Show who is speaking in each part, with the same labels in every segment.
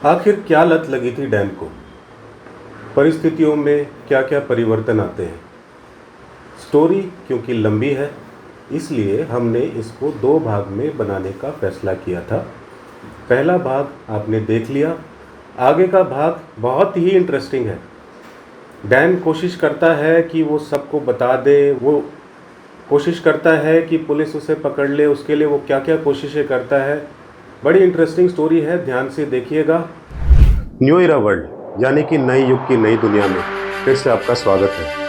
Speaker 1: आखिर क्या लत लगी थी डैन को? परिस्थितियों में क्या क्या परिवर्तन आते हैं? स्टोरी क्योंकि लंबी है, इसलिए हमने इसको 2 भाग में बनाने का फैसला किया था। पहला भाग आपने देख लिया, आगे का भाग बहुत ही इंटरेस्टिंग है। डैन कोशिश करता है कि वो सबको बता दे, वो कोशिश करता है कि पुलिस उसे पकड़ ले, उसके लिए वो क्या क्या कोशिशें करता है। बड़ी इंटरेस्टिंग स्टोरी है, ध्यान से देखिएगा। न्यू इरा वर्ल्ड यानी कि नए युग की नई दुनिया में फिर से आपका स्वागत है।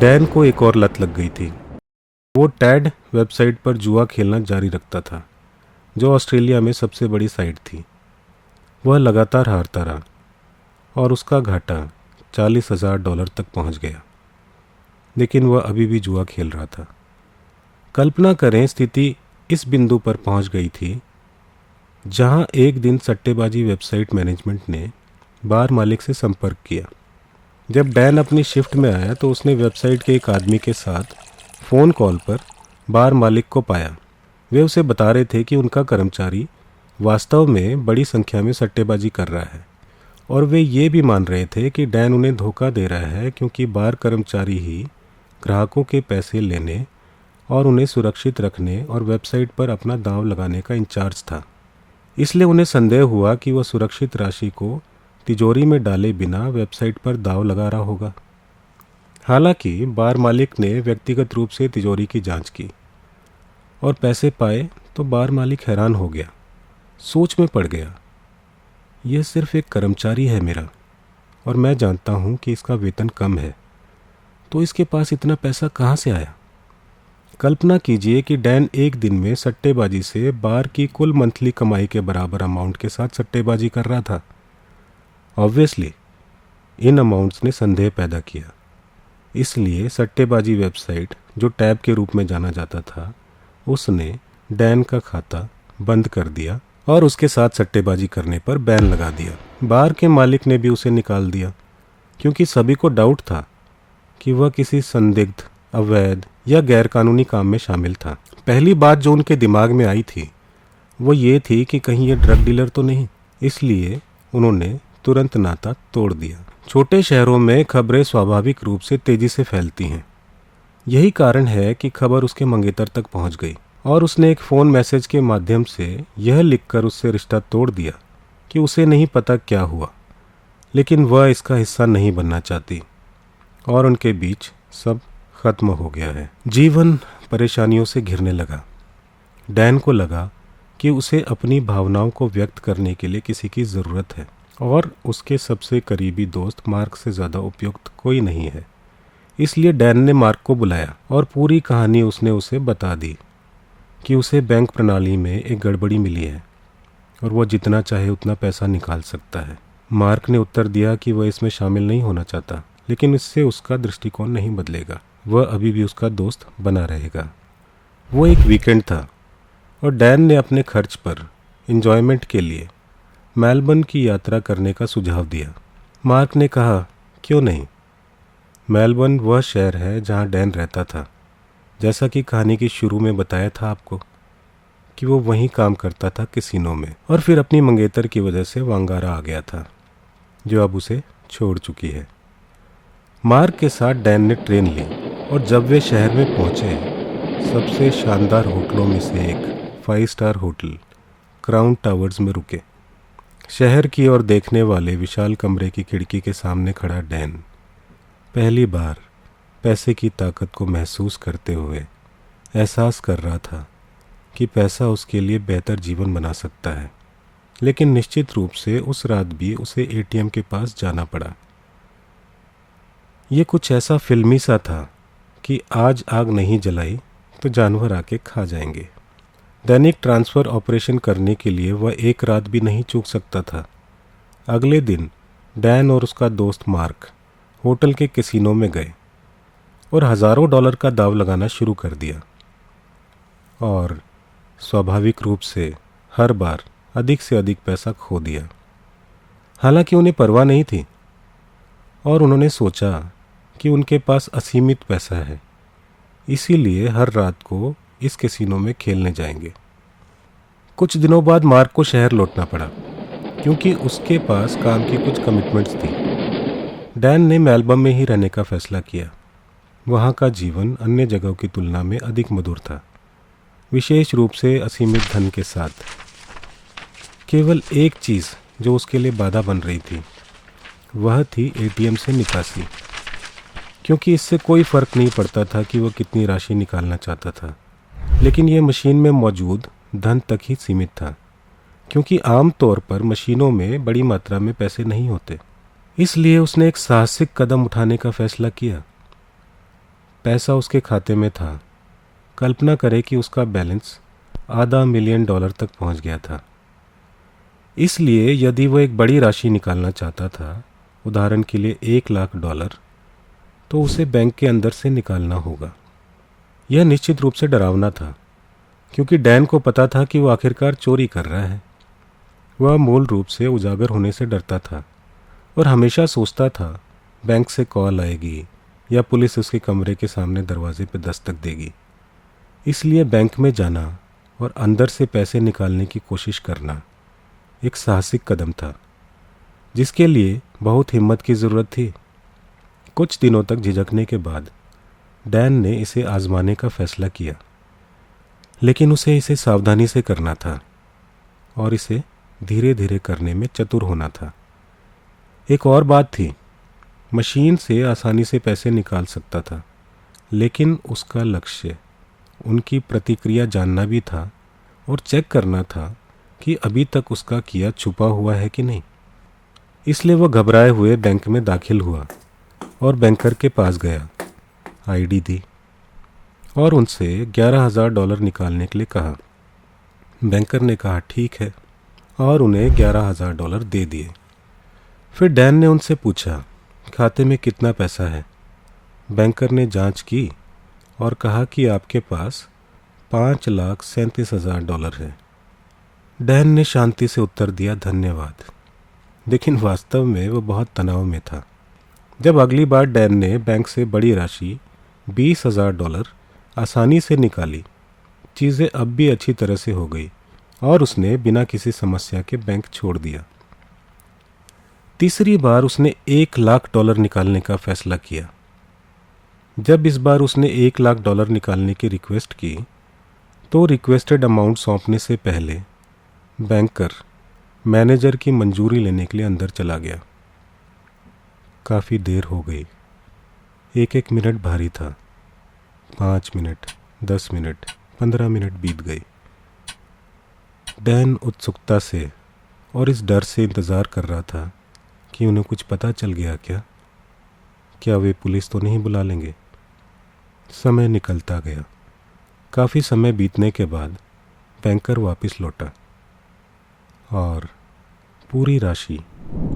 Speaker 1: डैन को एक और लत लग गई थी। वो टैड वेबसाइट पर जुआ खेलना जारी रखता था, जो ऑस्ट्रेलिया में सबसे बड़ी साइट थी। वह लगातार हारता रहा और उसका घाटा $40,000 तक पहुंच गया, लेकिन वह अभी भी जुआ खेल रहा था। कल्पना करें, स्थिति इस बिंदु पर पहुंच गई थी जहां एक दिन सट्टेबाजी वेबसाइट मैनेजमेंट ने बार मालिक से संपर्क किया। जब डैन अपनी शिफ्ट में आया तो उसने वेबसाइट के एक आदमी के साथ फ़ोन कॉल पर बार मालिक को पाया। वे उसे बता रहे थे कि उनका कर्मचारी वास्तव में बड़ी संख्या में सट्टेबाजी कर रहा है, और वे ये भी मान रहे थे कि डैन उन्हें धोखा दे रहा है क्योंकि बार कर्मचारी ही ग्राहकों के पैसे लेने और उन्हें सुरक्षित रखने और वेबसाइट पर अपना दांव लगाने का इंचार्ज था। इसलिए उन्हें संदेह हुआ कि वह सुरक्षित राशि को तिजोरी में डाले बिना वेबसाइट पर दांव लगा रहा होगा। हालांकि बार मालिक ने व्यक्तिगत रूप से तिजोरी की जांच की और पैसे पाए तो बार मालिक हैरान हो गया, सोच में पड़ गया। यह सिर्फ एक कर्मचारी है मेरा, और मैं जानता हूं कि इसका वेतन कम है, तो इसके पास इतना पैसा कहां से आया? कल्पना कीजिए कि डैन एक दिन में सट्टेबाजी से बार की कुल मंथली कमाई के बराबर अमाउंट के साथ सट्टेबाजी कर रहा था। ऑब्वियसली इन अमाउंट्स ने संदेह पैदा किया, इसलिए सट्टेबाजी वेबसाइट, जो टैब के रूप में जाना जाता था, उसने डैन का खाता बंद कर दिया और उसके साथ सट्टेबाजी करने पर बैन लगा दिया। बार के मालिक ने भी उसे निकाल दिया, क्योंकि सभी को डाउट था कि वह किसी संदिग्ध, अवैध या गैरकानूनी काम में शामिल था। पहली बात जो उनके दिमाग में आई थी वो ये थी कि कहीं ये ड्रग डीलर तो नहीं, इसलिए उन्होंने तुरंत नाता तोड़ दिया। छोटे शहरों में खबरें स्वाभाविक रूप से तेजी से फैलती हैं। यही कारण है कि खबर उसके मंगेतर तक पहुंच गई और उसने एक फ़ोन मैसेज के माध्यम से यह लिखकर उससे रिश्ता तोड़ दिया कि उसे नहीं पता क्या हुआ, लेकिन वह इसका हिस्सा नहीं बनना चाहती, और उनके बीच सब खत्म हो गया है। जीवन परेशानियों से घिरने लगा। डैन को लगा कि उसे अपनी भावनाओं को व्यक्त करने के लिए किसी की ज़रूरत है, और उसके सबसे करीबी दोस्त मार्क से ज़्यादा उपयुक्त कोई नहीं है। इसलिए डैन ने मार्क को बुलाया और पूरी कहानी उसने उसे बता दी कि उसे बैंक प्रणाली में एक गड़बड़ी मिली है और वह जितना चाहे उतना पैसा निकाल सकता है। मार्क ने उत्तर दिया कि वह इसमें शामिल नहीं होना चाहता, लेकिन इससे उसका दृष्टिकोण नहीं बदलेगा। वह अभी भी उसका दोस्त बना रहेगा। वो एक वीकेंड था और डैन ने अपने खर्च पर एंजॉयमेंट के लिए मेलबर्न की यात्रा करने का सुझाव दिया। मार्क ने कहा, क्यों नहीं? मेलबर्न वह शहर है जहां डैन रहता था, जैसा कि कहानी की शुरू में बताया था आपको कि वो वहीं काम करता था कैसीनो में, और फिर अपनी मंगेतर की वजह से वांगारा आ गया था, जो अब उसे छोड़ चुकी है। मार्क के साथ डैन ने ट्रेन ली और जब वे शहर में पहुंचे, सबसे शानदार होटलों में से एक 5 स्टार होटल क्राउन टावर्स में रुके। शहर की ओर देखने वाले विशाल कमरे की खिड़की के सामने खड़ा डैन पहली बार पैसे की ताकत को महसूस करते हुए एहसास कर रहा था कि पैसा उसके लिए बेहतर जीवन बना सकता है। लेकिन निश्चित रूप से उस रात भी उसे एटीएम के पास जाना पड़ा। ये कुछ ऐसा फिल्मी सा था कि आज आग नहीं जलाई तो जानवर आके खा जाएंगे। दैनिक ट्रांसफ़र ऑपरेशन करने के लिए वह एक रात भी नहीं चूक सकता था। अगले दिन डैन और उसका दोस्त मार्क होटल के कैसीनो में गए और हज़ारों डॉलर का दाव लगाना शुरू कर दिया, और स्वाभाविक रूप से हर बार अधिक से अधिक पैसा खो दिया। हालांकि उन्हें परवाह नहीं थी, और उन्होंने सोचा कि उनके पास असीमित पैसा है, इसीलिए हर रात को इस कैसीनो में खेलने जाएंगे। कुछ दिनों बाद मार्क को शहर लौटना पड़ा क्योंकि उसके पास काम की कुछ कमिटमेंट्स थी। डैन ने मेलबर्न में ही रहने का फैसला किया। वहाँ का जीवन अन्य जगहों की तुलना में अधिक मधुर था, विशेष रूप से असीमित धन के साथ। केवल एक चीज़ जो उसके लिए बाधा बन रही थी वह थी एटीएम से निकासी, क्योंकि इससे कोई फ़र्क नहीं पड़ता था कि वह कितनी राशि निकालना चाहता था, लेकिन यह मशीन में मौजूद धन तक ही सीमित था, क्योंकि आम तौर पर मशीनों में बड़ी मात्रा में पैसे नहीं होते। इसलिए उसने एक साहसिक कदम उठाने का फैसला किया। पैसा उसके खाते में था। कल्पना करें कि उसका बैलेंस $500,000 तक पहुंच गया था। इसलिए यदि वह एक बड़ी राशि निकालना चाहता था, उदाहरण के लिए $1,00,000, तो उसे बैंक के अंदर से निकालना होगा। यह निश्चित रूप से डरावना था, क्योंकि डैन को पता था कि वह आखिरकार चोरी कर रहा है। वह मूल रूप से उजागर होने से डरता था और हमेशा सोचता था बैंक से कॉल आएगी या पुलिस उसके कमरे के सामने दरवाजे पर दस्तक देगी। इसलिए बैंक में जाना और अंदर से पैसे निकालने की कोशिश करना एक साहसिक कदम था, जिसके लिए बहुत हिम्मत की ज़रूरत थी। कुछ दिनों तक झिझकने के बाद डैन ने इसे आजमाने का फैसला किया, लेकिन उसे इसे सावधानी से करना था और इसे धीरे धीरे करने में चतुर होना था। एक और बात थी, मशीन से आसानी से पैसे निकाल सकता था, लेकिन उसका लक्ष्य उनकी प्रतिक्रिया जानना भी था और चेक करना था कि अभी तक उसका किया छुपा हुआ है कि नहीं। इसलिए वह घबराए हुए बैंक में दाखिल हुआ और बैंकर के पास गया, आईडी दी और उनसे $11,000 निकालने के लिए कहा। बैंकर ने कहा ठीक है और उन्हें $11,000 दे दिए। फिर डैन ने उनसे पूछा खाते में कितना पैसा है। बैंकर ने जांच की और कहा कि आपके पास $5,37,000 है। डैन ने शांति से उत्तर दिया धन्यवाद, लेकिन वास्तव में वह बहुत तनाव में था। जब अगली बार डैन ने बैंक से बड़ी राशि $20,000 आसानी से निकाली, चीज़ें अब भी अच्छी तरह से हो गई और उसने बिना किसी समस्या के बैंक छोड़ दिया। तीसरी बार उसने $1,00,000 निकालने का फैसला किया। जब इस बार उसने $1,00,000 निकालने की रिक्वेस्ट की, तो रिक्वेस्टेड अमाउंट सौंपने से पहले बैंकर मैनेजर की मंजूरी लेने के लिए अंदर चला गया। काफ़ी देर हो गई। एक एक मिनट भारी था। 5 मिनट, 10 मिनट, 15 मिनट बीत गई। डैन उत्सुकता से और इस डर से इंतज़ार कर रहा था कि उन्हें कुछ पता चल गया क्या वे पुलिस तो नहीं बुला लेंगे। समय निकलता गया। काफ़ी समय बीतने के बाद बैंकर वापस लौटा और पूरी राशि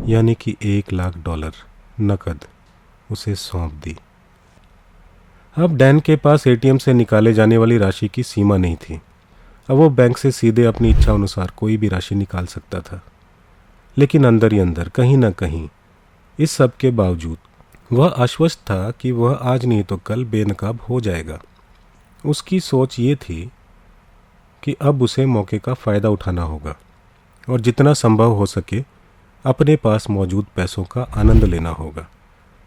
Speaker 1: यानी कि $1,00,000 नकद उसे सौंप दी। अब डैन के पास एटीएम से निकाले जाने वाली राशि की सीमा नहीं थी। अब वो बैंक से सीधे अपनी इच्छा अनुसार कोई भी राशि निकाल सकता था। लेकिन अंदर ही अंदर कहीं ना कहीं इस सब के बावजूद वह आश्वस्त था कि वह आज नहीं तो कल बेनकाब हो जाएगा। उसकी सोच ये थी कि अब उसे मौके का फ़ायदा उठाना होगा और जितना संभव हो सके अपने पास मौजूद पैसों का आनंद लेना होगा,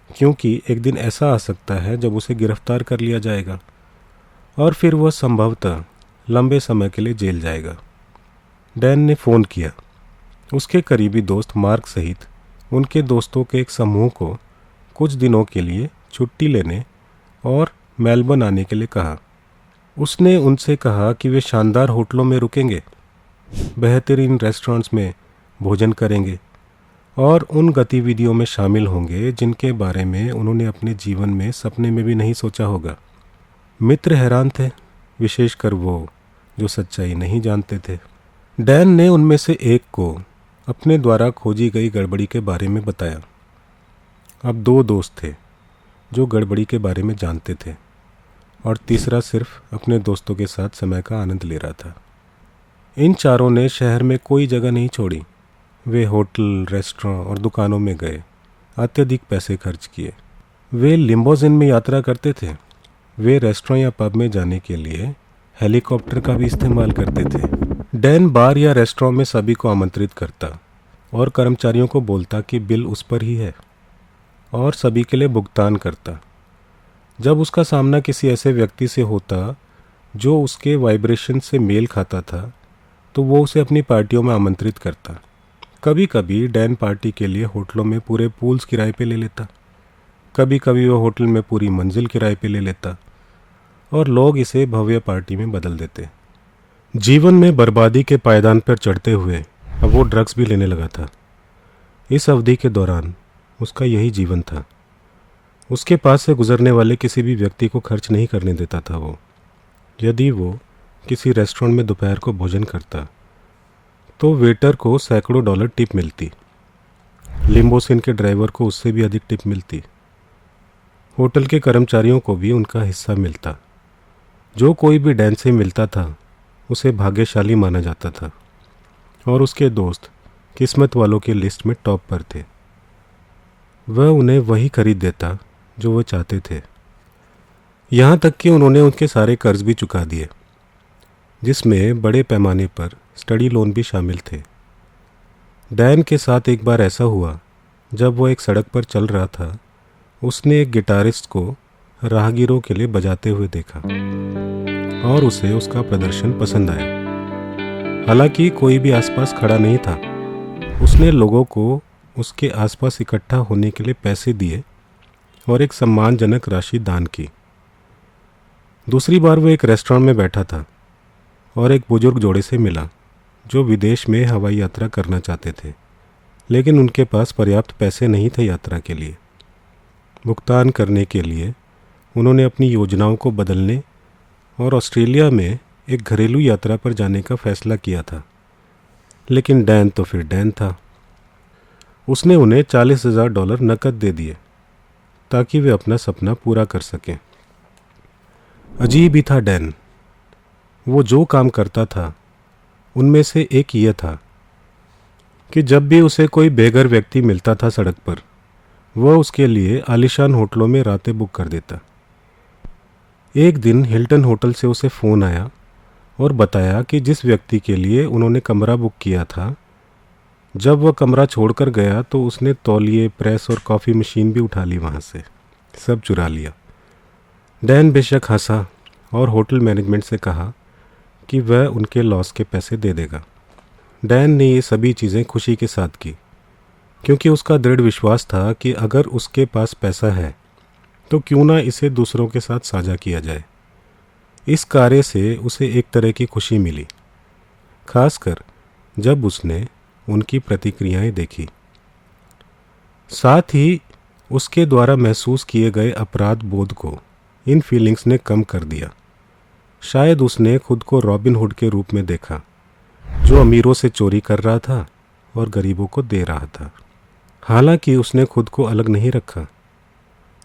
Speaker 1: क्योंकि एक दिन ऐसा आ सकता है जब उसे गिरफ्तार कर लिया जाएगा और फिर वह संभवतः लंबे समय के लिए जेल जाएगा। डैन ने फ़ोन किया। उसके करीबी दोस्त मार्क सहित उनके दोस्तों के एक समूह को कुछ दिनों के लिए छुट्टी लेने और मेलबर्न आने के लिए कहा। उसने उनसे कहा कि वे शानदार होटलों में रुकेंगे, बेहतरीन रेस्टोरेंट्स में भोजन करेंगे और उन गतिविधियों में शामिल होंगे जिनके बारे में उन्होंने अपने जीवन में सपने में भी नहीं सोचा होगा। मित्र हैरान थे, विशेषकर वो जो सच्चाई नहीं जानते थे। डैन ने उनमें से एक को अपने द्वारा खोजी गई गड़बड़ी के बारे में बताया। अब 2 दोस्त थे जो गड़बड़ी के बारे में जानते थे और तीसरा सिर्फ अपने दोस्तों के साथ समय का आनंद ले रहा था। इन चारों ने शहर में कोई जगह नहीं छोड़ी। वे होटल, रेस्टोरेंट और दुकानों में गए, अत्यधिक पैसे खर्च किए। वे लिम्बोजिन में यात्रा करते थे, वे रेस्टोरेंट या पब में जाने के लिए हेलीकॉप्टर का भी इस्तेमाल करते थे। डैन बार या रेस्टोरेंट में सभी को आमंत्रित करता और कर्मचारियों को बोलता कि बिल उस पर ही है और सभी के लिए भुगतान करता। जब उसका सामना किसी ऐसे व्यक्ति से होता जो उसके वाइब्रेशन से मेल खाता था तो वो उसे अपनी पार्टियों में आमंत्रित करता। कभी कभी डैन पार्टी के लिए होटलों में पूरे पूल्स किराए पे ले लेता, कभी कभी वह होटल में पूरी मंजिल किराए पे ले लेता और लोग इसे भव्य पार्टी में बदल देते। जीवन में बर्बादी के पायदान पर चढ़ते हुए अब वो ड्रग्स भी लेने लगा था। इस अवधि के दौरान उसका यही जीवन था। उसके पास से गुजरने वाले किसी भी व्यक्ति को खर्च नहीं करने देता था वो। यदि वो किसी रेस्टोरेंट में दोपहर को भोजन करता तो वेटर को सैकड़ों डॉलर टिप मिलती, लिम्बोसिन के ड्राइवर को उससे भी अधिक टिप मिलती, होटल के कर्मचारियों को भी उनका हिस्सा मिलता। जो कोई भी डैन से मिलता था उसे भाग्यशाली माना जाता था और उसके दोस्त किस्मत वालों की लिस्ट में टॉप पर थे। वह उन्हें वही खरीद देता जो वह चाहते थे, यहाँ तक कि उन्होंने उनके सारे कर्ज भी चुका दिए, जिसमें बड़े पैमाने पर स्टडी लोन भी शामिल थे। डैन के साथ एक बार ऐसा हुआ जब वो एक सड़क पर चल रहा था, उसने एक गिटारिस्ट को राहगीरों के लिए बजाते हुए देखा और उसे उसका प्रदर्शन पसंद आया। हालांकि कोई भी आसपास खड़ा नहीं था। उसने लोगों को उसके आसपास इकट्ठा होने के लिए पैसे दिए और एक सम्मानजनक राशि दान की। दूसरी बार वो एक रेस्टोरेंट में बैठा था और एक बुजुर्ग जोड़े से मिला जो विदेश में हवाई यात्रा करना चाहते थे, लेकिन उनके पास पर्याप्त पैसे नहीं थे यात्रा के लिए। भुगतान करने के लिए उन्होंने अपनी योजनाओं को बदलने और ऑस्ट्रेलिया में एक घरेलू यात्रा पर जाने का फैसला किया था। लेकिन डैन तो फिर डैन था। उसने उन्हें $40,000 नकद दे दिए ताकि वे अपना सपना पूरा कर सकें। अजीब ही था डैन। वो जो काम करता था उनमें से एक ये था कि जब भी उसे कोई बेघर व्यक्ति मिलता था सड़क पर, वह उसके लिए आलीशान होटलों में रातें बुक कर देता। एक दिन हिल्टन होटल से उसे फ़ोन आया और बताया कि जिस व्यक्ति के लिए उन्होंने कमरा बुक किया था, जब वह कमरा छोड़कर गया तो उसने तौलिए, प्रेस और कॉफ़ी मशीन भी उठा ली, वहाँ से सब चुरा लिया। डैन बेशक हंसा और होटल मैनेजमेंट से कहा कि वह उनके लॉस के पैसे दे देगा। डैन ने ये सभी चीज़ें खुशी के साथ की, क्योंकि उसका दृढ़ विश्वास था कि अगर उसके पास पैसा है तो क्यों ना इसे दूसरों के साथ साझा किया जाए। इस कार्य से उसे एक तरह की खुशी मिली, खासकर जब उसने उनकी प्रतिक्रियाएं देखी। साथ ही उसके द्वारा महसूस किए गए अपराध बोध को इन फीलिंग्स ने कम कर दिया। शायद उसने खुद को रॉबिन हुड के रूप में देखा, जो अमीरों से चोरी कर रहा था और गरीबों को दे रहा था। हालांकि उसने खुद को अलग नहीं रखा।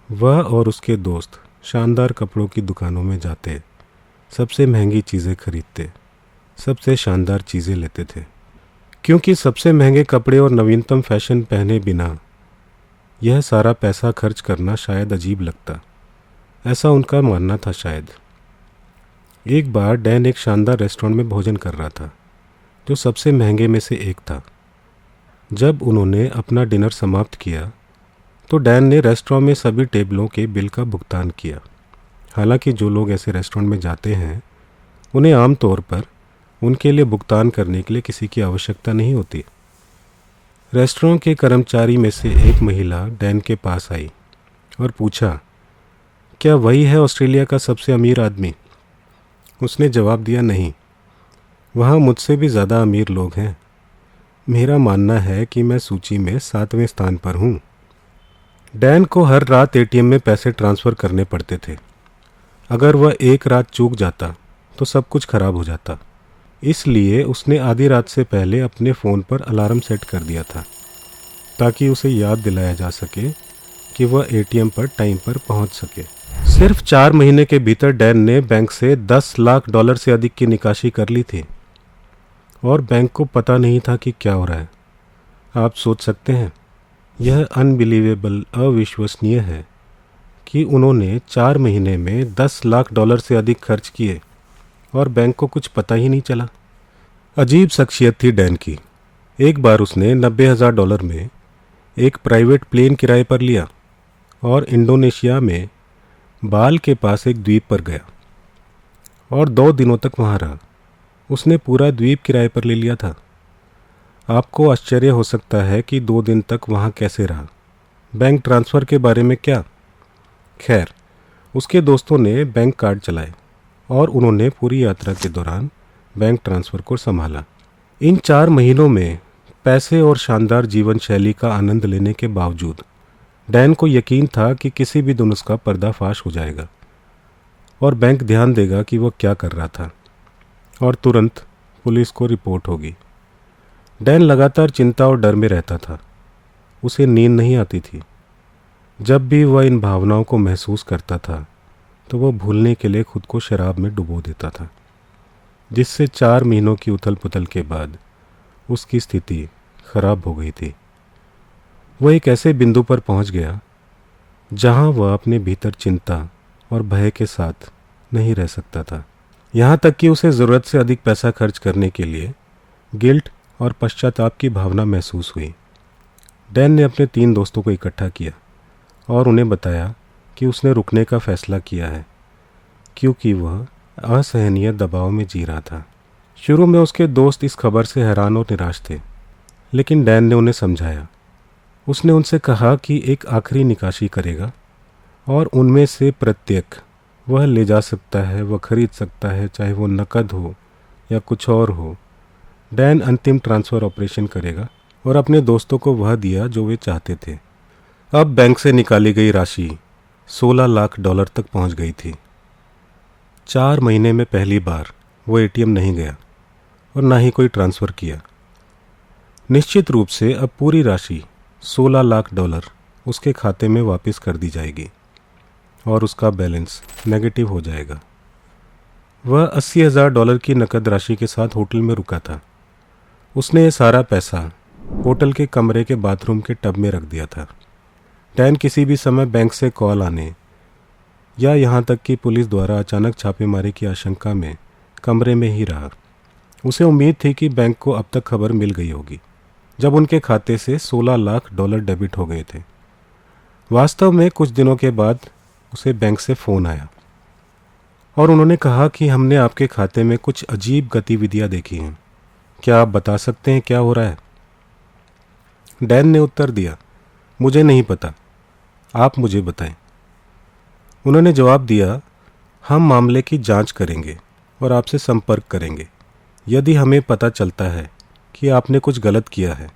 Speaker 1: वह और उसके दोस्त शानदार कपड़ों की दुकानों में जाते, सबसे महंगी चीज़ें खरीदते, सबसे शानदार चीज़ें लेते थे, क्योंकि सबसे महंगे कपड़े और नवीनतम फैशन पहने बिना यह सारा पैसा खर्च करना शायद अजीब लगता। ऐसा उनका मानना था शायद। एक बार डैन एक शानदार रेस्टोरेंट में भोजन कर रहा था, जो सबसे महंगे में से एक था। जब उन्होंने अपना डिनर समाप्त किया तो डैन ने रेस्टोरेंट में सभी टेबलों के बिल का भुगतान किया। हालांकि जो लोग ऐसे रेस्टोरेंट में जाते हैं उन्हें आमतौर पर उनके लिए भुगतान करने के लिए किसी की आवश्यकता नहीं होती। रेस्टोरेंट के कर्मचारी में से एक महिला डैन के पास आई और पूछा, क्या वही है ऑस्ट्रेलिया का सबसे अमीर आदमी? उसने जवाब दिया, नहीं, वहाँ मुझसे भी ज़्यादा अमीर लोग हैं। मेरा मानना है कि मैं सूची में 7वें स्थान पर हूँ। डैन को हर रात एटीएम में पैसे ट्रांसफ़र करने पड़ते थे। अगर वह एक रात चूक जाता तो सब कुछ खराब हो जाता। इसलिए उसने आधी रात से पहले अपने फ़ोन पर अलार्म सेट कर दिया था, ताकि उसे याद दिलाया जा सके कि वह एटीएम पर टाइम पर पहुंच सके। सिर्फ 4 महीने के भीतर डैन ने बैंक से $10 लाख से अधिक की निकासी कर ली थी और बैंक को पता नहीं था कि क्या हो रहा है। आप सोच सकते हैं, यह अनबिलीवेबल, अविश्वसनीय है कि उन्होंने 4 महीने में $10 लाख से अधिक खर्च किए और बैंक को कुछ पता ही नहीं चला। अजीब शख्सियत थी डैन की। एक बार उसने $90,000 में एक प्राइवेट प्लेन किराए पर लिया और इंडोनेशिया में बाल के पास एक द्वीप पर गया और 2 दिनों तक वहाँ रहा। उसने पूरा द्वीप किराए पर ले लिया था। आपको आश्चर्य हो सकता है कि 2 दिन तक वहाँ कैसे रहा। बैंक ट्रांसफ़र के बारे में क्या? खैर, उसके दोस्तों ने बैंक कार्ड चलाए और उन्होंने पूरी यात्रा के दौरान बैंक ट्रांसफ़र को संभाला। इन 4 महीनों में पैसे और शानदार जीवन शैली का आनंद लेने के बावजूद डैन को यकीन था कि किसी भी दिन उसका पर्दाफाश हो जाएगा और बैंक ध्यान देगा कि वह क्या कर रहा था और तुरंत पुलिस को रिपोर्ट होगी। डैन लगातार चिंता और डर में रहता था। उसे नींद नहीं आती थी। जब भी वह इन भावनाओं को महसूस करता था तो वह भूलने के लिए खुद को शराब में डुबो देता था, जिससे 4 महीनों की उथल पुथल के बाद उसकी स्थिति खराब हो गई थी। वह एक ऐसे बिंदु पर पहुंच गया जहां वह अपने भीतर चिंता और भय के साथ नहीं रह सकता था। यहाँ तक कि उसे ज़रूरत से अधिक पैसा खर्च करने के लिए गिल्ट और पश्चाताप की भावना महसूस हुई। डैन ने अपने 3 दोस्तों को इकट्ठा किया और उन्हें बताया कि उसने रुकने का फैसला किया है क्योंकि वह असहनीय दबाव में जी रहा था। शुरू में उसके दोस्त इस खबर से हैरान और निराश थे, लेकिन डैन ने उन्हें समझाया। उसने उनसे कहा कि एक आखिरी निकासी करेगा और उनमें से प्रत्येक वह ले जा सकता है, वह खरीद सकता है, चाहे वो नकद हो या कुछ और हो। डैन अंतिम ट्रांसफ़र ऑपरेशन करेगा और अपने दोस्तों को वह दिया जो वे चाहते थे। अब बैंक से निकाली गई राशि $16 लाख तक पहुंच गई थी। 4 महीने में पहली बार वो एटीएम नहीं गया और ना ही कोई ट्रांसफ़र किया। निश्चित रूप से अब पूरी राशि $16 लाख उसके खाते में वापस कर दी जाएगी और उसका बैलेंस नेगेटिव हो जाएगा। वह $80,000 की नकद राशि के साथ होटल में रुका था। उसने ये सारा पैसा होटल के कमरे के बाथरूम के टब में रख दिया था। डैन किसी भी समय बैंक से कॉल आने या यहाँ तक कि पुलिस द्वारा अचानक छापेमारी की आशंका में कमरे में ही रहा। उसे उम्मीद थी कि बैंक को अब तक खबर मिल गई होगी जब उनके खाते से $16 लाख डेबिट हो गए थे। वास्तव में कुछ दिनों के बाद उसे बैंक से फ़ोन आया और उन्होंने कहा कि हमने आपके खाते में कुछ अजीब गतिविधियां देखी हैं। क्या आप बता सकते हैं क्या हो रहा है? डैन ने उत्तर दिया, मुझे नहीं पता, आप मुझे बताएं। उन्होंने जवाब दिया, हम मामले की जांच करेंगे और आपसे संपर्क करेंगे। यदि हमें पता चलता है कि आपने कुछ गलत किया है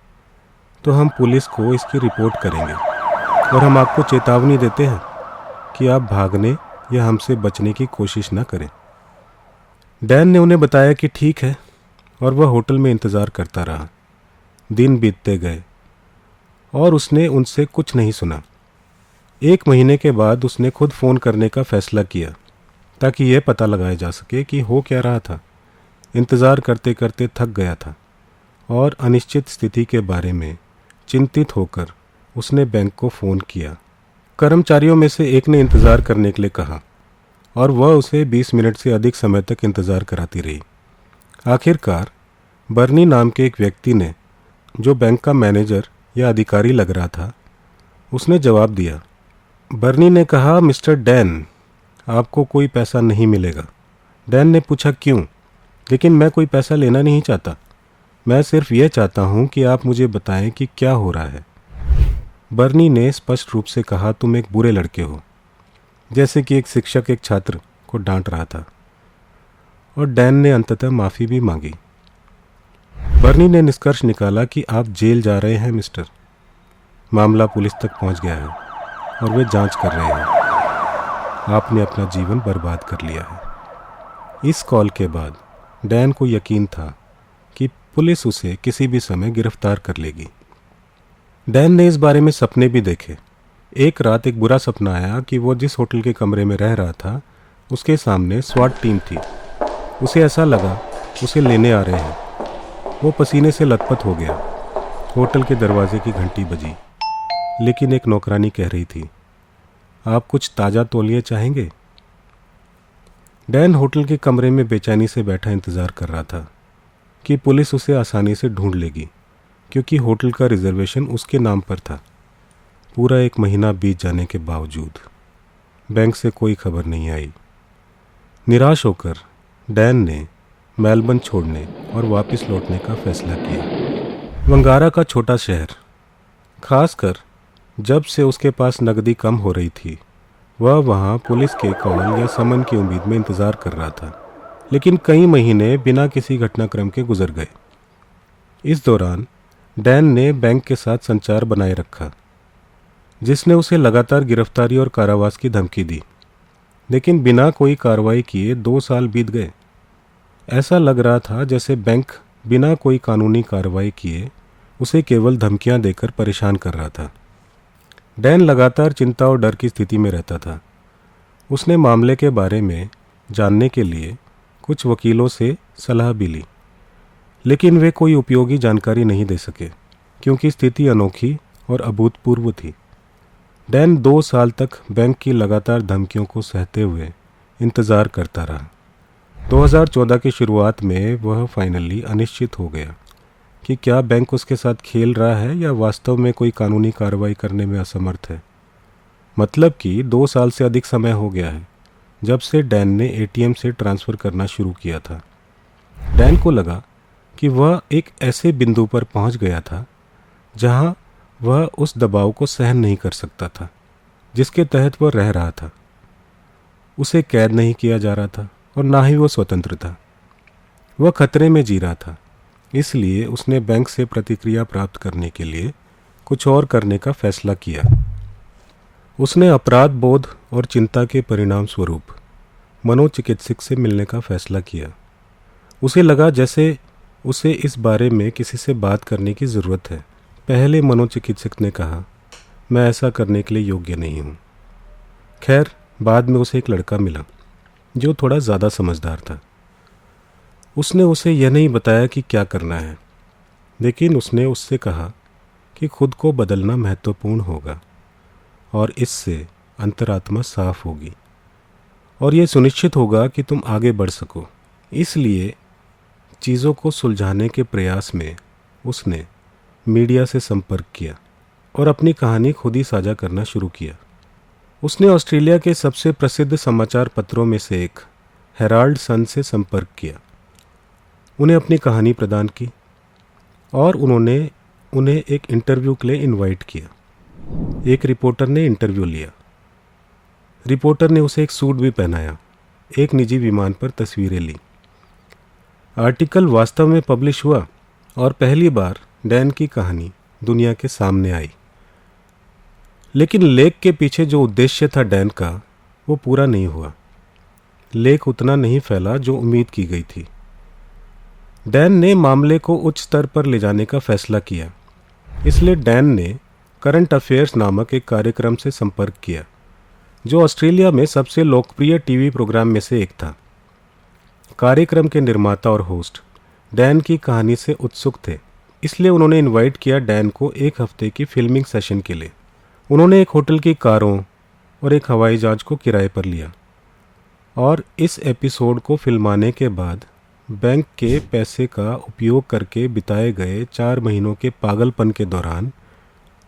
Speaker 1: तो हम पुलिस को इसकी रिपोर्ट करेंगे और हम आपको चेतावनी देते हैं कि आप भागने या हमसे बचने की कोशिश न करें। डैन ने उन्हें बताया कि ठीक है और वह होटल में इंतज़ार करता रहा। दिन बीतते गए और उसने उनसे कुछ नहीं सुना। 1 महीने के बाद उसने खुद फ़ोन करने का फ़ैसला किया ताकि यह पता लगाया जा सके कि हो क्या रहा था। इंतज़ार करते करते थक गया था और अनिश्चित स्थिति के बारे में चिंतित होकर उसने बैंक को फ़ोन किया। कर्मचारियों में से एक ने इंतज़ार करने के लिए कहा और वह उसे 20 मिनट से अधिक समय तक इंतज़ार कराती रही। आखिरकार बर्नी नाम के एक व्यक्ति ने, जो बैंक का मैनेजर या अधिकारी लग रहा था, उसने जवाब दिया। बर्नी ने कहा, मिस्टर डैन, आपको कोई पैसा नहीं मिलेगा। डैन ने पूछा क्यों? लेकिन मैं कोई पैसा लेना नहीं चाहता। मैं सिर्फ यह चाहता हूँ कि आप मुझे बताएं कि क्या हो रहा है। बर्नी ने स्पष्ट रूप से कहा, तुम एक बुरे लड़के हो, जैसे कि एक शिक्षक एक छात्र को डांट रहा था। और डैन ने अंततः माफ़ी भी मांगी। बर्नी ने निष्कर्ष निकाला कि आप जेल जा रहे हैं मिस्टर। मामला पुलिस तक पहुंच गया है और वे जांच कर रहे हैं। आपने अपना जीवन बर्बाद कर लिया है। इस कॉल के बाद डैन को यकीन था कि पुलिस उसे किसी भी समय गिरफ्तार कर लेगी। डैन ने इस बारे में सपने भी देखे। एक रात एक बुरा सपना आया कि वो जिस होटल के कमरे में रह रहा था उसके सामने स्वाट टीम थी। उसे ऐसा लगा उसे लेने आ रहे हैं। वो पसीने से लथपथ हो गया। होटल के दरवाजे की घंटी बजी, लेकिन एक नौकरानी कह रही थी, आप कुछ ताज़ा तौलिए चाहेंगे? डैन होटल के कमरे में बेचैनी से बैठा इंतज़ार कर रहा था कि पुलिस उसे आसानी से ढूंढ लेगी, क्योंकि होटल का रिजर्वेशन उसके नाम पर था। पूरा 1 महीना बीत जाने के बावजूद बैंक से कोई खबर नहीं आई। निराश होकर डैन ने मेलबर्न छोड़ने और वापस लौटने का फैसला किया। वंगारा का छोटा शहर, खासकर जब से उसके पास नकदी कम हो रही थी, वह वहाँ पुलिस के कॉल या समन की उम्मीद में इंतज़ार कर रहा था। लेकिन कई महीने बिना किसी घटनाक्रम के गुजर गए। इस दौरान डैन ने बैंक के साथ संचार बनाए रखा, जिसने उसे लगातार गिरफ्तारी और कारावास की धमकी दी। लेकिन बिना कोई कार्रवाई किए 2 साल बीत गए। ऐसा लग रहा था जैसे बैंक बिना कोई कानूनी कार्रवाई किए उसे केवल धमकियां देकर परेशान कर रहा था। डैन लगातार चिंता और डर की स्थिति में रहता था। उसने मामले के बारे में जानने के लिए कुछ वकीलों से सलाह भी ली, लेकिन वे कोई उपयोगी जानकारी नहीं दे सके, क्योंकि स्थिति अनोखी और अभूतपूर्व थी। डैन 2 साल तक बैंक की लगातार धमकियों को सहते हुए इंतज़ार करता रहा। 2014 की शुरुआत में वह फाइनली अनिश्चित हो गया कि क्या बैंक उसके साथ खेल रहा है या वास्तव में कोई कानूनी कार्रवाई करने में असमर्थ है। मतलब कि 2 साल से अधिक समय हो गया है जब से डैन ने एटीएम से ट्रांसफ़र करना शुरू किया था। डैन को लगा कि वह एक ऐसे बिंदु पर पहुंच गया था जहां वह उस दबाव को सहन नहीं कर सकता था जिसके तहत वह रह रहा था। उसे कैद नहीं किया जा रहा था और ना ही वो स्वतंत्र था। वह खतरे में जी रहा था। इसलिए उसने बैंक से प्रतिक्रिया प्राप्त करने के लिए कुछ और करने का फैसला किया। उसने अपराध बोध और चिंता के परिणाम स्वरूप मनोचिकित्सक से मिलने का फैसला किया। उसे लगा जैसे उसे इस बारे में किसी से बात करने की ज़रूरत है। पहले मनोचिकित्सक ने कहा, मैं ऐसा करने के लिए योग्य नहीं हूँ। खैर, बाद में उसे एक लड़का मिला जो थोड़ा ज़्यादा समझदार था। उसने उसे यह नहीं बताया कि क्या करना है, लेकिन उसने उससे कहा कि खुद को बदलना महत्वपूर्ण होगा और इससे अंतरात्मा साफ होगी और यह सुनिश्चित होगा कि तुम आगे बढ़ सको। इसलिए चीज़ों को सुलझाने के प्रयास में उसने मीडिया से संपर्क किया और अपनी कहानी खुद ही साझा करना शुरू किया। उसने ऑस्ट्रेलिया के सबसे प्रसिद्ध समाचार पत्रों में से एक हेराल्ड सन से संपर्क किया, उन्हें अपनी कहानी प्रदान की और उन्होंने उन्हें एक इंटरव्यू के लिए इनवाइट किया। एक रिपोर्टर ने इंटरव्यू लिया। रिपोर्टर ने उसे एक सूट भी पहनाया, एक निजी विमान पर तस्वीरें ली। आर्टिकल वास्तव में पब्लिश हुआ और पहली बार डैन की कहानी दुनिया के सामने आई। लेकिन लेख के पीछे जो उद्देश्य था डैन का, वो पूरा नहीं हुआ। लेख उतना नहीं फैला जो उम्मीद की गई थी। डैन ने मामले को उच्च स्तर पर ले जाने का फैसला किया। इसलिए डैन ने करंट अफेयर्स नामक एक कार्यक्रम से संपर्क किया, जो ऑस्ट्रेलिया में सबसे लोकप्रिय टीवी प्रोग्राम में से एक था। कार्यक्रम के निर्माता और होस्ट डैन की कहानी से उत्सुक थे, इसलिए उन्होंने इनवाइट किया डैन को 1 हफ्ते की फिल्मिंग सेशन के लिए। उन्होंने एक होटल की कारों और एक हवाई जहाज को किराए पर लिया और इस एपिसोड को फिल्माने के बाद बैंक के पैसे का उपयोग करके बिताए गए 4 महीनों के पागलपन के दौरान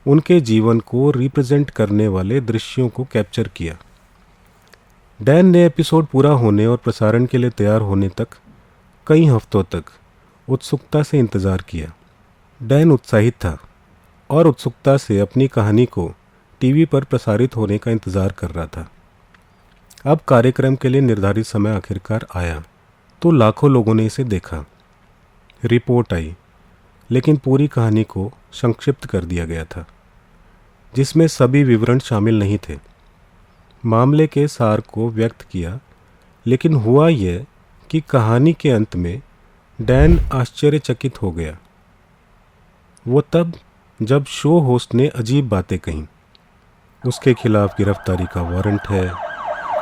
Speaker 1: उनके जीवन को रिप्रेजेंट करने वाले दृश्यों को कैप्चर किया। डैन ने एपिसोड पूरा होने और प्रसारण के लिए तैयार होने तक कई हफ्तों तक उत्सुकता से इंतज़ार किया। डैन उत्साहित था और उत्सुकता से अपनी कहानी को टीवी पर प्रसारित होने का इंतज़ार कर रहा था। अब कार्यक्रम के लिए निर्धारित समय आखिरकार आया तो लाखों लोगों ने इसे देखा। रिपोर्ट आई, लेकिन पूरी कहानी को संक्षिप्त कर दिया गया था, जिसमें सभी विवरण शामिल नहीं थे। मामले के सार को व्यक्त किया, लेकिन हुआ यह कि कहानी के अंत में डैन आश्चर्यचकित हो गया। वो तब जब शो होस्ट ने अजीब बातें कहीं। उसके खिलाफ गिरफ्तारी का वारंट है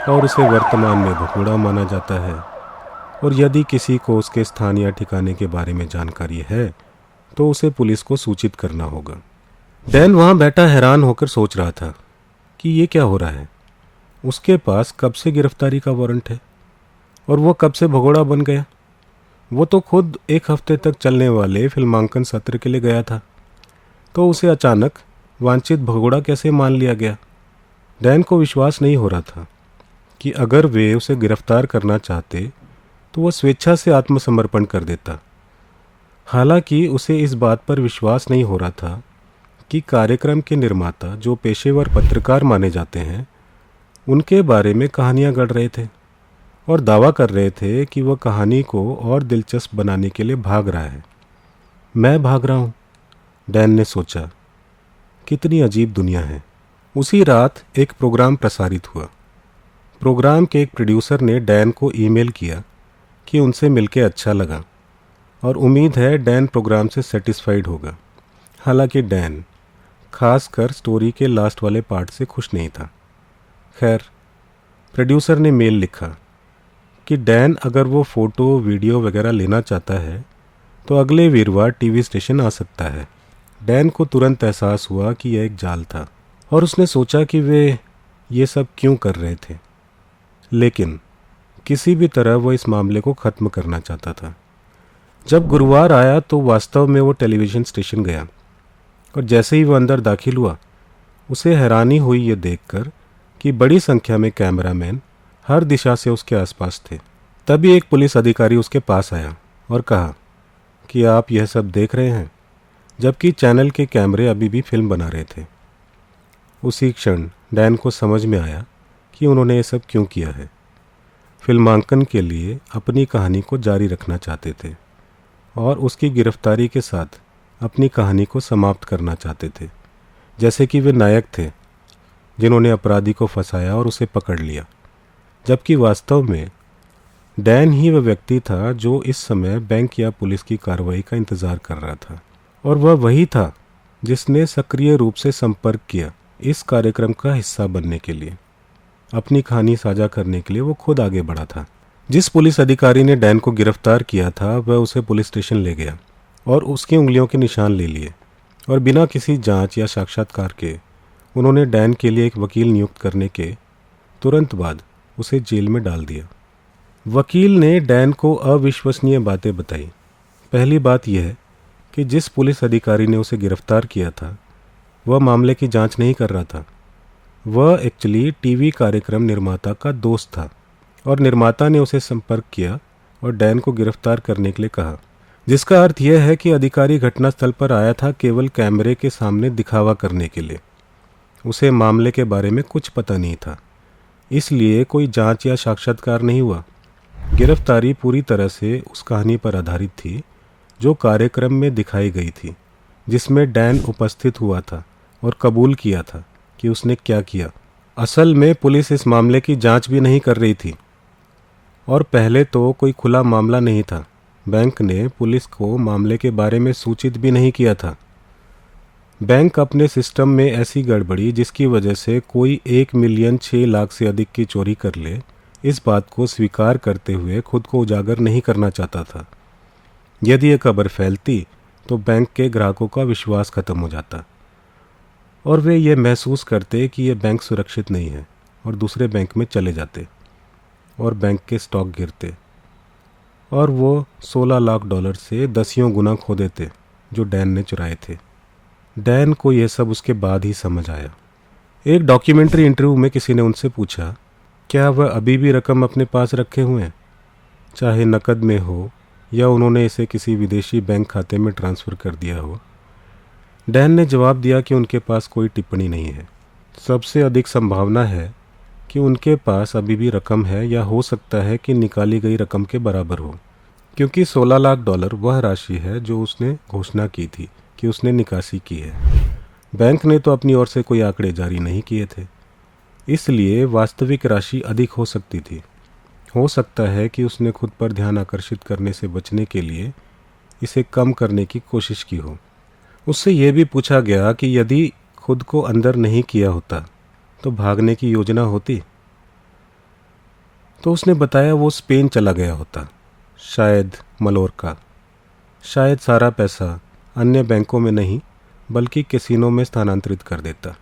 Speaker 1: और उसे वर्तमान में भगोड़ा माना जाता है, और यदि किसी को उसके स्थान या ठिकाने के बारे में जानकारी है तो उसे पुलिस को सूचित करना होगा। डैन वहाँ बैठा हैरान होकर सोच रहा था कि ये क्या हो रहा है। उसके पास कब से गिरफ्तारी का वारंट है और वो कब से भगोड़ा बन गया? वो तो खुद एक हफ्ते तक चलने वाले फिल्मांकन सत्र के लिए गया था, तो उसे अचानक वांछित भगोड़ा कैसे मान लिया गया? डैन को विश्वास नहीं हो रहा था कि अगर वे उसे गिरफ्तार करना चाहते तो वह स्वेच्छा से आत्मसमर्पण कर देता। हालांकि उसे इस बात पर विश्वास नहीं हो रहा था कि कार्यक्रम के निर्माता, जो पेशेवर पत्रकार माने जाते हैं, उनके बारे में कहानियां गढ़ रहे थे और दावा कर रहे थे कि वह कहानी को और दिलचस्प बनाने के लिए भाग रहा है। मैं भाग रहा हूँ, डैन ने सोचा। कितनी अजीब दुनिया है। उसी रात एक प्रोग्राम प्रसारित हुआ। प्रोग्राम के एक प्रोड्यूसर ने डैन को ईमेल किया कि उनसे मिलकर अच्छा लगा और उम्मीद है डैन प्रोग्राम से सेटिस्फाइड होगा। हालांकि डैन खासकर स्टोरी के लास्ट वाले पार्ट से खुश नहीं था। खैर, प्रोड्यूसर ने मेल लिखा कि डैन अगर वो फ़ोटो वीडियो वगैरह लेना चाहता है तो अगले वीरवार टीवी स्टेशन आ सकता है। डैन को तुरंत एहसास हुआ कि यह एक जाल था और उसने सोचा कि वे ये सब क्यों कर रहे थे, लेकिन किसी भी तरह वह इस मामले को ख़त्म करना चाहता था। जब गुरुवार आया तो वास्तव में वो टेलीविज़न स्टेशन गया और जैसे ही वह अंदर दाखिल हुआ, उसे हैरानी हुई ये देखकर कि बड़ी संख्या में कैमरामैन हर दिशा से उसके आसपास थे। तभी एक पुलिस अधिकारी उसके पास आया और कहा कि आप यह सब देख रहे हैं, जबकि चैनल के कैमरे अभी भी फिल्म बना रहे थे। उसी क्षण डैन को समझ में आया कि उन्होंने ये सब क्यों किया है। फिल्मांकन के लिए अपनी कहानी को जारी रखना चाहते थे और उसकी गिरफ्तारी के साथ अपनी कहानी को समाप्त करना चाहते थे, जैसे कि वे नायक थे जिन्होंने अपराधी को फंसाया और उसे पकड़ लिया, जबकि वास्तव में डैन ही वह व्यक्ति था जो इस समय बैंक या पुलिस की कार्रवाई का इंतज़ार कर रहा था। और वह वही था जिसने सक्रिय रूप से संपर्क किया इस कार्यक्रम का हिस्सा बनने के लिए। अपनी कहानी साझा करने के लिए वो खुद आगे बढ़ा था। जिस पुलिस अधिकारी ने डैन को गिरफ्तार किया था वह उसे पुलिस स्टेशन ले गया और उसकी उंगलियों के निशान ले लिए और बिना किसी जांच या साक्षात्कार के उन्होंने डैन के लिए एक वकील नियुक्त करने के तुरंत बाद उसे जेल में डाल दिया। वकील ने डैन को अविश्वसनीय बातें बताई। पहली बात यह कि जिस पुलिस अधिकारी ने उसे गिरफ्तार किया था वह मामले की जांच नहीं कर रहा था। वह एक्चुअली टीवी कार्यक्रम निर्माता का दोस्त था और निर्माता ने उसे संपर्क किया और डैन को गिरफ्तार करने के लिए कहा, जिसका अर्थ यह है कि अधिकारी घटनास्थल पर आया था केवल कैमरे के सामने दिखावा करने के लिए। उसे मामले के बारे में कुछ पता नहीं था, इसलिए कोई जांच या साक्षात्कार नहीं हुआ। गिरफ्तारी पूरी तरह से उस कहानी पर आधारित थी जो कार्यक्रम में दिखाई गई थी, जिसमें डैन उपस्थित हुआ था और कबूल किया था कि उसने क्या किया। असल में पुलिस इस मामले की जांच भी नहीं कर रही थी और पहले तो कोई खुला मामला नहीं था। बैंक ने पुलिस को मामले के बारे में सूचित भी नहीं किया था। बैंक अपने सिस्टम में ऐसी गड़बड़ी जिसकी वजह से कोई 1,06,00,000 से अधिक की चोरी कर ले, इस बात को स्वीकार करते हुए खुद को उजागर नहीं करना चाहता था। यदि यह खबर फैलती तो बैंक के ग्राहकों का विश्वास खत्म हो जाता और वे ये महसूस करते कि यह बैंक सुरक्षित नहीं है और दूसरे बैंक में चले जाते और बैंक के स्टॉक गिरते और वो $16 लाख से दसियों गुना खो देते जो डैन ने चुराए थे। डैन को यह सब उसके बाद ही समझ आया। एक डॉक्यूमेंट्री इंटरव्यू में किसी ने उनसे पूछा, क्या वह अभी भी रकम अपने पास रखे हुए हैं, चाहे नकद में हो या उन्होंने इसे किसी विदेशी बैंक खाते में ट्रांसफ़र कर दिया हो। डैन ने जवाब दिया कि उनके पास कोई टिप्पणी नहीं है। सबसे अधिक संभावना है कि उनके पास अभी भी रकम है या हो सकता है कि निकाली गई रकम के बराबर हो, क्योंकि $16 लाख वह राशि है जो उसने घोषणा की थी कि उसने निकासी की है। बैंक ने तो अपनी ओर से कोई आंकड़े जारी नहीं किए थे, इसलिए वास्तविक राशि अधिक हो सकती थी। हो सकता है कि उसने खुद पर ध्यान आकर्षित करने से बचने के लिए इसे कम करने की कोशिश की हो। उससे यह भी पूछा गया कि यदि खुद को अंदर नहीं किया होता तो भागने की योजना होती। तो उसने बताया वो स्पेन चला गया होता, शायद मलोरका। शायद सारा पैसा अन्य बैंकों में नहीं बल्कि कैसीनो में स्थानांतरित कर देता,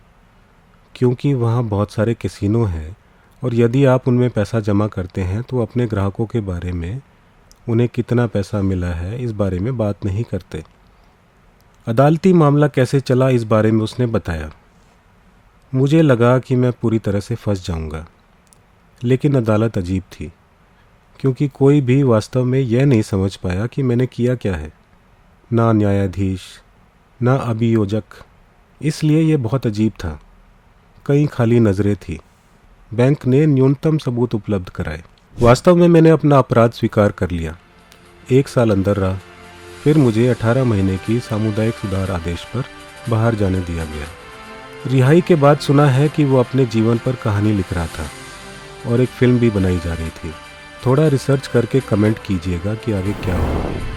Speaker 1: क्योंकि वहाँ बहुत सारे कैसीनो हैं और यदि आप उनमें पैसा जमा करते हैं तो अपने ग्राहकों के बारे में, उन्हें कितना पैसा मिला है इस बारे में बात नहीं करते। अदालती मामला कैसे चला इस बारे में उसने बताया। मुझे लगा कि मैं पूरी तरह से फंस जाऊंगा, लेकिन अदालत अजीब थी, क्योंकि कोई भी वास्तव में यह नहीं समझ पाया कि मैंने किया क्या है, ना न्यायाधीश ना अभियोजक। इसलिए यह बहुत अजीब था। कई खाली नज़रें थी। बैंक ने न्यूनतम सबूत उपलब्ध कराए। वास्तव में मैंने अपना अपराध स्वीकार कर लिया। 1 साल अंदर रहा। फिर मुझे 18 महीने की सामुदायिक सुधार आदेश पर बाहर जाने दिया गया। रिहाई के बाद सुना है कि वो अपने जीवन पर कहानी लिख रहा था और एक फिल्म भी बनाई जा रही थी। थोड़ा रिसर्च करके कमेंट कीजिएगा कि आगे क्या होगा।